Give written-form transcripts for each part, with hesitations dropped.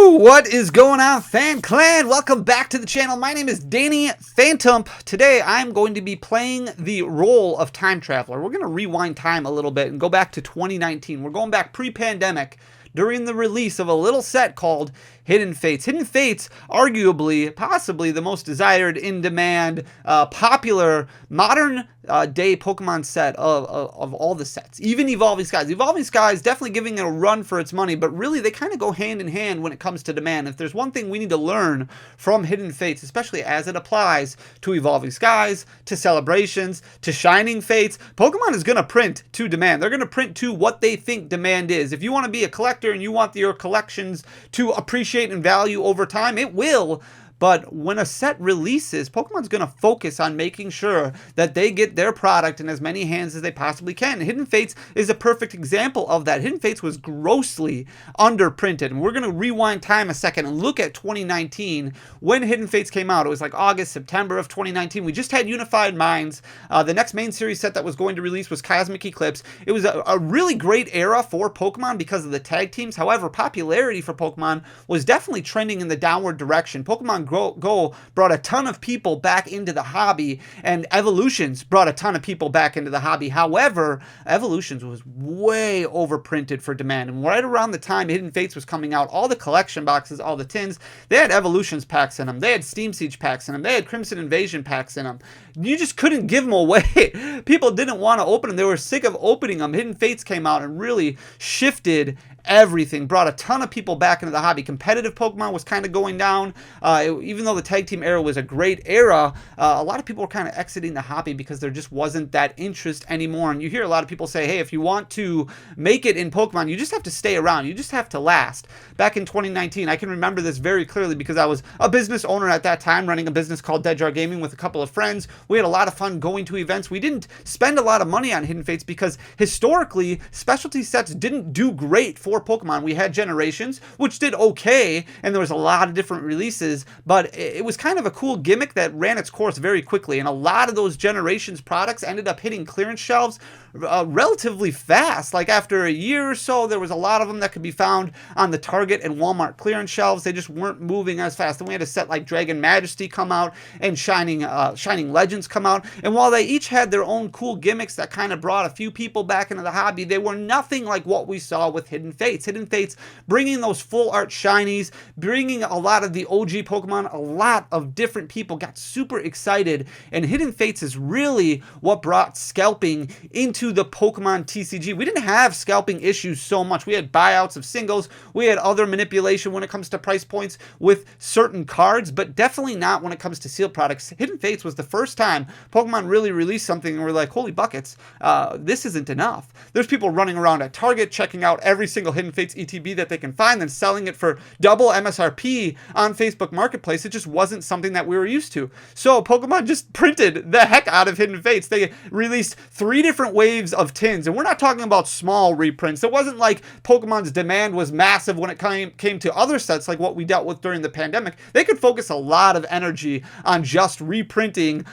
What is going on, Fan Clan? Welcome back to the channel. My name is Danny Phantump. Today I'm going to be playing the role of time traveler. We're going to rewind time a little bit and go back to 2019. We're going back pre-pandemic during the release of a little set called Hidden Fates. Hidden Fates, arguably, possibly the most desired, in-demand, popular, modern day Pokemon set of all the sets. Even Evolving Skies. Evolving Skies definitely giving it a run for its money, but really they kind of go hand in hand when it comes to demand. If there's one thing we need to learn from Hidden Fates, especially as it applies to Evolving Skies, to Celebrations, to Shining Fates, Pokemon is going to print to demand. They're going to print to what they think demand is. If you want to be a collector and you want your collections to appreciate in value over time, it will. But when a set releases, Pokemon's going to focus on making sure that they get their product in as many hands as they possibly can. Hidden Fates is a perfect example of that. Hidden Fates was grossly underprinted. And we're going to rewind time a second and look at 2019 when Hidden Fates came out. It was like August, September of 2019. We just had Unified Minds. The next main series set that was going to release was Cosmic Eclipse. It was a really great era for Pokemon because of the tag teams. However, popularity for Pokemon was definitely trending in the downward direction. Pokemon Go brought a ton of people back into the hobby, and Evolutions brought a ton of people back into the hobby. However, Evolutions was way overprinted for demand, and right around the time Hidden Fates was coming out, all the collection boxes, all the tins, they had Evolutions packs in them, they had Steam Siege packs in them, they had Crimson Invasion packs in them. You just couldn't give them away. People didn't want to open them. They were sick of opening them. Hidden Fates came out and really shifted everything, brought a ton of people back into the hobby. Competitive Pokemon was kind of going down. Even though the tag team era was a great era, a lot of people were kind of exiting the hobby because there just wasn't that interest anymore. And you hear a lot of people say, hey, if you want to make it in Pokemon, you just have to stay around. You just have to last. Back in 2019, I can remember this very clearly because I was a business owner at that time, running a business called Dead Jar Gaming with a couple of friends. We had a lot of fun going to events. We didn't spend a lot of money on Hidden Fates because historically, specialty sets didn't do great for Pokemon. We had Generations, which did okay, and there was a lot of different releases, but it was kind of a cool gimmick that ran its course very quickly, and a lot of those Generations products ended up hitting clearance shelves relatively fast. Like after a year or so, there was a lot of them that could be found on the Target and Walmart clearance shelves. They just weren't moving as fast. Then we had a set like Dragon Majesty come out and Shining Legends come out, and while they each had their own cool gimmicks that kind of brought a few people back into the hobby, they were nothing like what we saw with Hidden Fates. Hidden Fates bringing those full art shinies, bringing a lot of the OG Pokemon. A lot of different people got super excited, and Hidden Fates is really what brought scalping into the Pokemon TCG. We didn't have scalping issues so much. We had buyouts of singles, we had other manipulation when it comes to price points with certain cards, but definitely not when it comes to sealed products. Hidden Fates was the first time Pokemon really released something and we're like, holy buckets, this isn't enough. There's people running around at Target checking out every single Hidden Fates ETB that they can find and selling it for double MSRP on Facebook Marketplace. It just wasn't something that we were used to. So Pokemon just printed the heck out of Hidden Fates. They released 3 different waves of tins, and we're not talking about small reprints. It wasn't like Pokemon's demand was massive when it came to other sets like what we dealt with during the pandemic. They could focus a lot of energy on just reprinting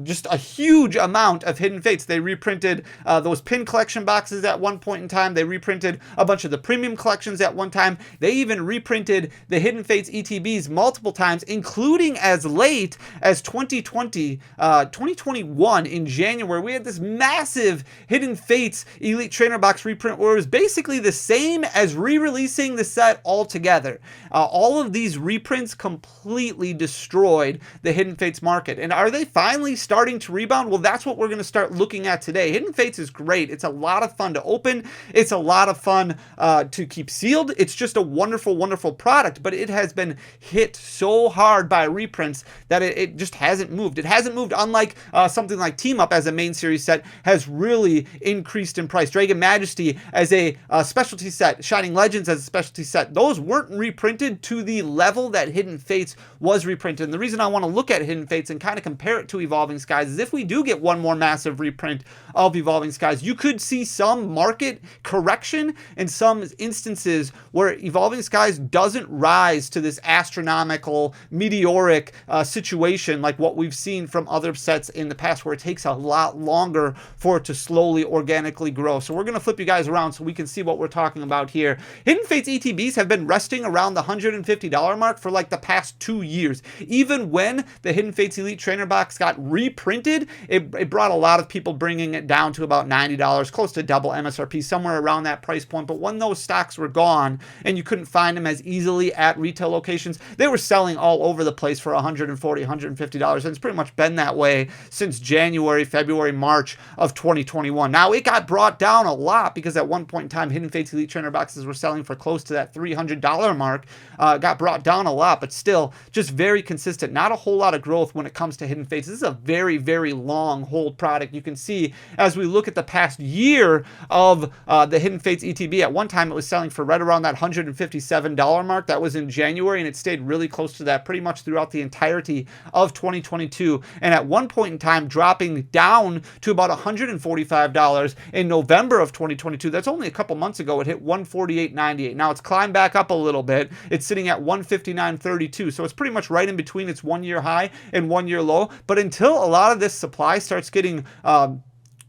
just a huge amount of Hidden Fates. They reprinted those pin collection boxes at one point in time. They reprinted a bunch of the premium collections at one time. They even reprinted the Hidden Fates ETBs multiple times, including as late as 2021 in January. We had this massive Hidden Fates Elite Trainer Box reprint where it was basically the same as re-releasing the set altogether. All of these reprints completely destroyed the Hidden Fates market. And are they finally starting to rebound? Well, that's what we're going to start looking at today. Hidden Fates is great. It's a lot of fun to open. It's a lot of fun to keep sealed. It's just a wonderful, wonderful product, but it has been hit so hard by reprints that it just hasn't moved. It hasn't moved, unlike something like Team Up as a main series set has really increased in price. Dragon Majesty as a specialty set, Shining Legends as a specialty set, those weren't reprinted to the level that Hidden Fates was reprinted. And the reason I want to look at Hidden Fates and kind of compare it to Evolving Skies is if we do get one more massive reprint of Evolving Skies, you could see some market correction in some instances where Evolving Skies doesn't rise to this astronomical, meteoric situation like what we've seen from other sets in the past, where it takes a lot longer for it to slow slowly organically grow. So we're going to flip you guys around so we can see what we're talking about here. Hidden Fates ETBs have been resting around the $150 mark for like the past 2 years. Even when the Hidden Fates Elite Trainer Box got reprinted, it brought a lot of people bringing it down to about $90, close to double MSRP, somewhere around that price point. But when those stocks were gone and you couldn't find them as easily at retail locations, they were selling all over the place for $140, $150. And it's pretty much been that way since January, February, March of 2021. Now, it got brought down a lot because at one point in time, Hidden Fates Elite Trainer Boxes were selling for close to that $300 mark. Got brought down a lot, but still just very consistent. Not a whole lot of growth when it comes to Hidden Fates. This is a very, very long hold product. You can see as we look at the past year of the Hidden Fates ETB, at one time it was selling for right around that $157 mark. That was in January, and it stayed really close to that pretty much throughout the entirety of 2022. And at one point in time, dropping down to about $145 in November of 2022. That's only a couple months ago. It hit $148.98. Now it's climbed back up a little bit. It's sitting at $159.32. So it's pretty much right in between its 1 year high and 1 year low. But until a lot of this supply starts getting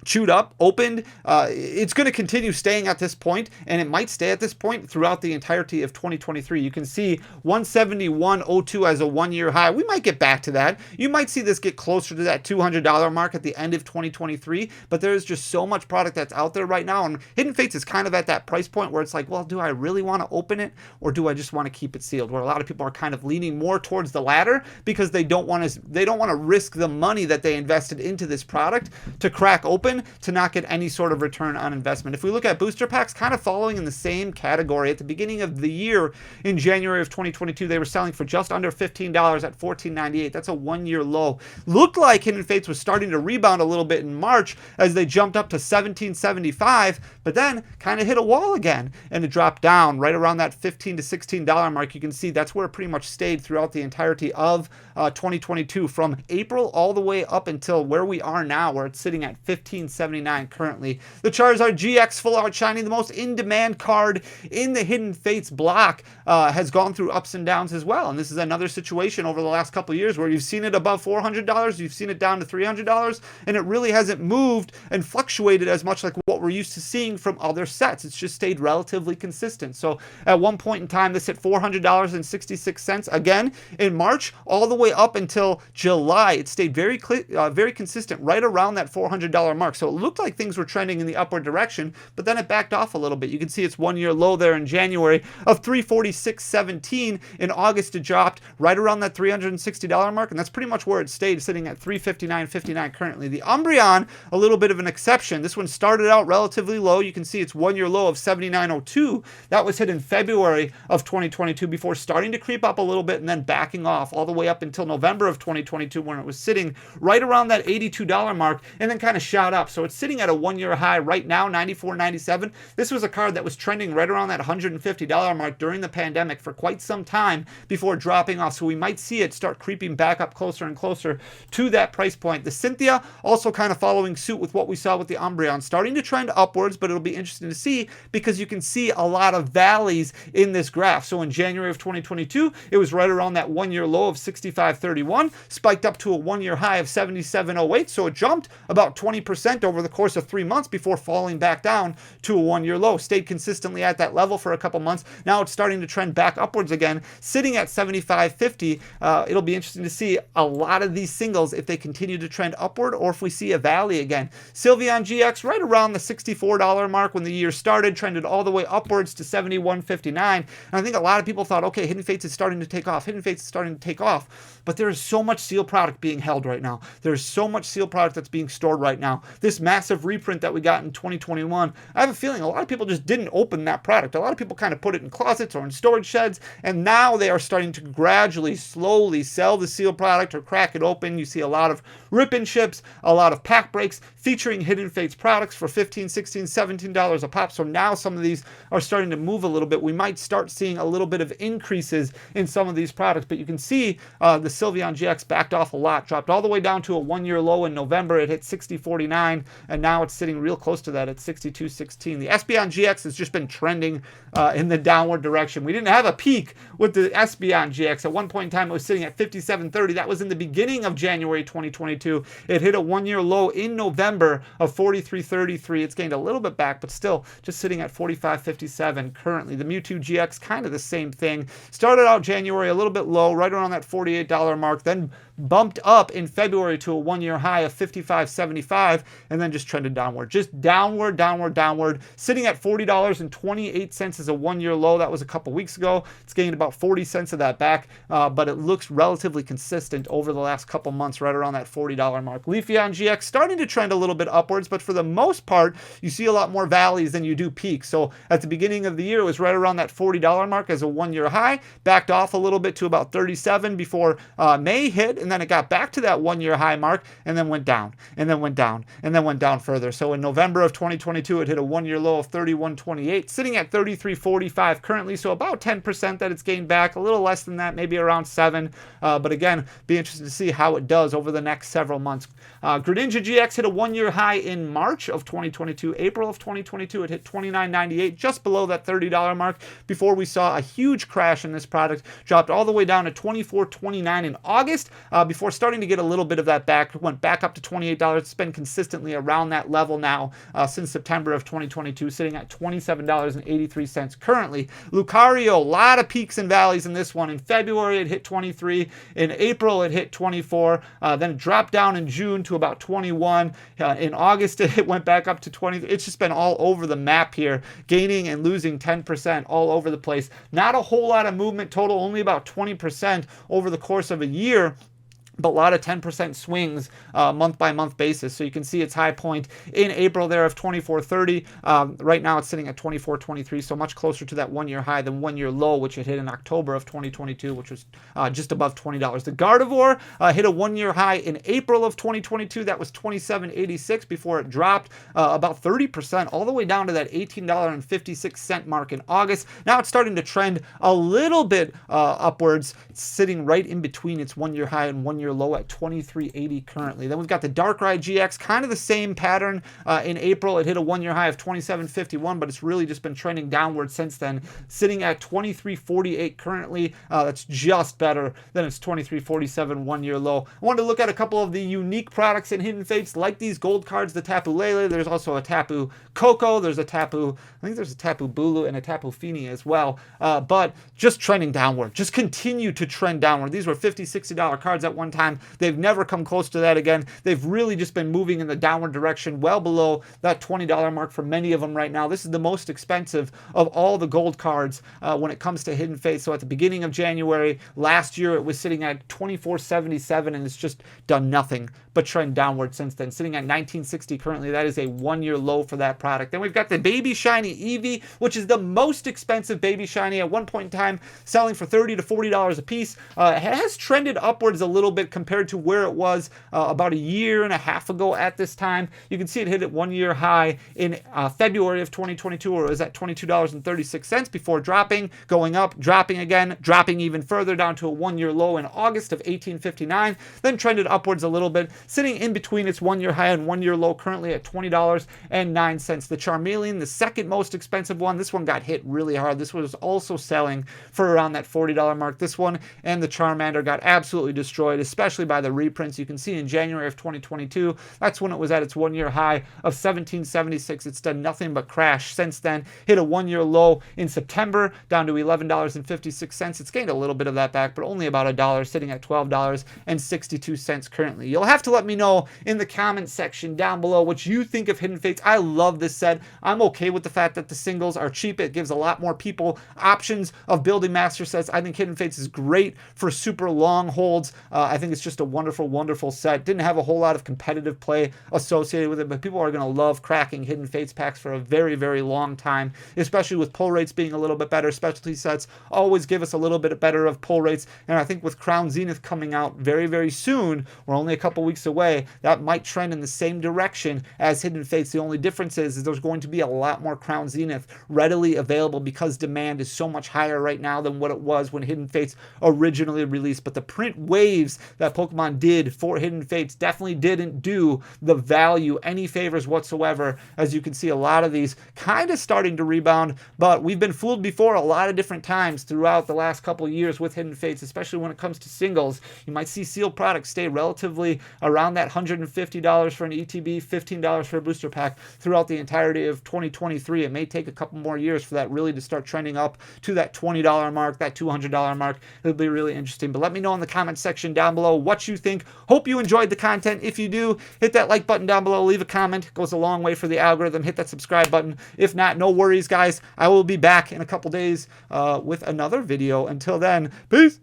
chewed up, opened, it's going to continue staying at this point, and it might stay at this point throughout the entirety of 2023. You can see 171.02 as a 1 year high. We might get back to that. You might see this get closer to that $200 mark at the end of 2023, but there's just so much product that's out there right now, and Hidden Fates is kind of at that price point where it's like, well, do I really want to open it, or do I just want to keep it sealed? Where a lot of people are kind of leaning more towards the latter because they don't want to risk the money that they invested into this product to crack open to not get any sort of return on investment. If we look at booster packs, kind of following in the same category. At the beginning of the year, in January of 2022, they were selling for just under $15 at $14.98. That's a 1 year low. Looked like Hidden Fates was starting to rebound a little bit in March as they jumped up to $17.75, but then kind of hit a wall again, and it dropped down right around that $15 to $16 mark. You can see that's where it pretty much stayed throughout the entirety of 2022, from April all the way up until where we are now, where it's sitting at $15.79 currently. The Charizard GX Full Art Shiny, the most in-demand card in the Hidden Fates block, has gone through ups and downs as well. And this is another situation over the last couple of years where you've seen it above $400, you've seen it down to $300, and it really hasn't moved and fluctuated as much like what we're used to seeing from other sets. It's just stayed relatively consistent. So at one point in time, this hit $400.66 again in March, all the way up until July. It stayed very consistent right around that $400 mark. So it looked like things were trending in the upward direction, but then it backed off a little bit. You can see its 1 year low there in January of $346.17. In August, it dropped right around that $360 mark, and that's pretty much where it stayed, sitting at $359.59 currently. The Umbreon, a little bit of an exception. This one started out relatively low. You can see its 1 year low of $79.02. That was hit in February of 2022 before starting to creep up a little bit and then backing off all the way up until November of 2022, when it was sitting right around that $82 mark and then kind of shot up. So it's sitting at a 1 year high right now, $94.97. This was a card that was trending right around that $150 mark during the pandemic for quite some time before dropping off. So we might see it start creeping back up closer and closer to that price point. The Cynthia also kind of following suit with what we saw with the Umbreon, starting to trend upwards, but it'll be interesting to see because you can see a lot of valleys in this graph. So in January of 2022, it was right around that 1 year low of $65.31, spiked up to a 1 year high of $77.08. So it jumped about 20% over the course of 3 months before falling back down to a 1 year low. Stayed consistently at that level for a couple months. Now it's starting to trend back upwards again, sitting at $75.50. It'll be interesting to see a lot of these singles if they continue to trend upward or if we see a valley again. Sylveon GX right around the $64 mark when the year started, trended all the way upwards to $71.59. And I think a lot of people thought, okay, Hidden Fates is starting to take off. Hidden Fates is starting to take off. But there is so much sealed product being held right now. There's so much sealed product that's being stored right now. This massive reprint that we got in 2021, I have a feeling a lot of people just didn't open that product. A lot of people kind of put it in closets or in storage sheds, and now they are starting to gradually, slowly sell the sealed product or crack it open. You see a lot of rip-and ships, a lot of pack breaks featuring Hidden Fates products for $15, $16, $17 a pop. So now some of these are starting to move a little bit. We might start seeing a little bit of increases in some of these products, but you can see the Sylveon GX backed off a lot, dropped all the way down to a 1 year low in November. It hit $60.49, and now it's sitting real close to that at $62.16. The Espeon GX has just been trending in the downward direction. We didn't have a peak with the Espeon GX. At one point in time, it was sitting at $57.30. That was in the beginning of January 2022. It hit a 1 year low in November November of 43.33. It's gained a little bit back, but still just sitting at 45.57 currently. The Mewtwo GX, kind of the same thing. Started out January a little bit low, right around that $48 mark, then bumped up in February to a one-year high of 55.75, and then just trended downward. Just downward, downward, downward, sitting at $40.28 as a one-year low. That was a couple weeks ago. It's gained about 40 cents of that back, but it looks relatively consistent over the last couple months, right around that $40 mark. Leafeon GX starting to trend a little bit upwards, but for the most part, you see a lot more valleys than you do peaks. So at the beginning of the year, it was right around that $40 mark as a one-year high, backed off a little bit to about 37 before May hit, and then it got back to that one-year high mark, and then went down, and then went down, and then went down further. So in November of 2022, it hit a one-year low of 31.28, sitting at 33.45 currently, so about 10% that it's gained back, a little less than that, maybe around 7, but again, be interested to see how it does over the next several months. Greninja GX hit a one-year high in March of 2022. April of 2022, it hit $29.98, just below that $30 mark, before we saw a huge crash in this product, dropped all the way down to $24.29 in August, before starting to get a little bit of that back, went back up to $28. It's been consistently around that level now since September of 2022, sitting at $27.83 currently. Lucario, a lot of peaks and valleys in this one. In February, it hit 23. In April, it hit 24. Then it dropped down in June to about 21. In August, it went back up to 20. It's just been all over the map here, gaining and losing 10% all over the place. Not a whole lot of movement total, only about 20% over the course of a year, but a lot of 10% swings month by month basis. So you can see its high point in April there of 24.30. Right now it's sitting at 24.23, so much closer to that one-year high than one-year low, which it hit in October of 2022, which was just above $20. The Gardevoir hit a one-year high in April of 2022. That was 27.86 before it dropped about 30% all the way down to that $18.56 mark in August. Now it's starting to trend a little bit upwards. It's sitting right in between its one-year high and one-year low at 23.80 currently. Then we've got the Darkrai GX, kind of the same pattern. In April, it hit a one-year high of 27.51, but it's really just been trending downward since then, sitting at 23.48 currently. That's just better than its 23.47 one-year low. I wanted to look at a couple of the unique products in Hidden Fates, like these gold cards, the Tapu Lele. There's also a Tapu Koko. There's a Tapu, I think there's a Tapu Bulu and a Tapu Fini as well. But just trending downward. Just continue to trend downward. These were $50, $60 cards at one time. They've never come close to that again. They've really just been moving in the downward direction, well below that $20 mark for many of them right now. This is the most expensive of all the gold cards when it comes to Hidden Fates. So at the beginning of January last year, it was sitting at $24.77, and it's just done nothing but trend downward since then, sitting at $19.60 currently. That is a one-year low for that product. Then we've got the Baby Shiny Eevee, which is the most expensive Baby Shiny, at one point in time selling for $30 to $40 a piece. It has trended upwards a little bit compared to where it was about a year and a half ago at this time. You can see it hit at one-year high in February of 2022, where it was at $22.36 before dropping, going up, dropping again, dropping even further down to a one-year low in August of $18.59, then trended upwards a little bit, sitting in between its one-year high and one-year low currently at $20.09. The Charmeleon, the second most expensive one, this one got hit really hard. This was also selling for around that $40 mark. This one and the Charmander got absolutely destroyed, especially by the reprints. You can see in January of 2022, that's when it was at its one-year high of $17.76. It's done nothing but crash since then. Hit a one-year low in September, down to $11.56. It's gained a little bit of that back, but only about $1, sitting at $12.62 currently. You'll have to let me know in the comments section down below what you think of Hidden Fates. I love this set. I'm okay with the fact that the singles are cheap. It gives a lot more people options of building master sets. I think Hidden Fates is great for super long holds. I think it's just a wonderful, wonderful set. Didn't have a whole lot of competitive play associated with it, but people are going to love cracking Hidden Fates packs for a very, very long time, especially with pull rates being a little bit better. Specialty sets always give us a little bit better of pull rates, and I think with Crown Zenith coming out very, very soon, we're only a couple weeks away, that might trend in the same direction as Hidden Fates. The only difference is there's going to be a lot more Crown Zenith readily available because demand is so much higher right now than what it was when Hidden Fates originally released. But the print waves that Pokemon did for Hidden Fates definitely didn't do the value any favors whatsoever. As you can see, a lot of these kind of starting to rebound, but we've been fooled before a lot of different times throughout the last couple of years with Hidden Fates, especially when it comes to singles. You might see sealed products stay relatively around that $150 for an ETB, $15 for a booster pack throughout the entirety of 2023. It may take a couple more years for that really to start trending up to that $20 mark, that $200 mark. It'll be really interesting. But let me know in the comment section down below what you think. Hope you enjoyed the content. If you do, hit that like button down below, leave a comment. It goes a long way for the algorithm. Hit that subscribe button. If not, no worries, guys. I will be back in a couple days with another video. Until then, peace.